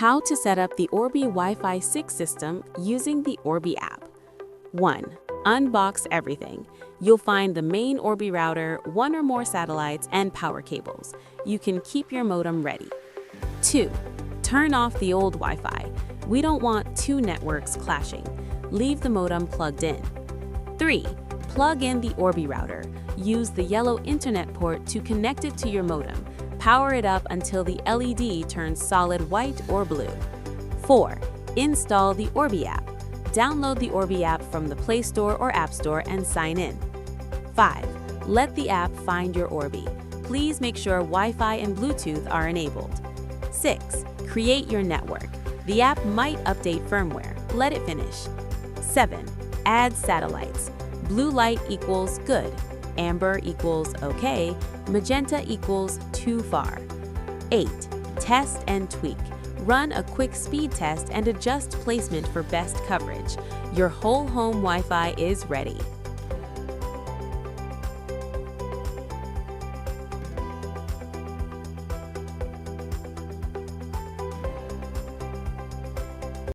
How to set up the Orbi Wi-Fi 6 system using the Orbi app. 1. Unbox everything. You'll find the main Orbi router, one or more satellites, and power cables. You can keep your modem ready. 2. Turn off the old Wi-Fi. We don't want two networks clashing. Leave the modem plugged in. 3. Plug in the Orbi router. Use the yellow internet port to connect it to your modem. Power it up until the LED turns solid white or blue. 4. Install the Orbi app. Download the Orbi app from the Play Store or App Store and sign in. 5. Let the app find your Orbi. Please make sure Wi-Fi and Bluetooth are enabled. 6. Create your network. The app might update firmware. Let it finish. 7. Add satellites. Blue light equals good. Amber equals okay. Magenta equals too far. 8. Test and tweak. Run a quick speed test and adjust placement for best coverage. Your whole home Wi-Fi is ready.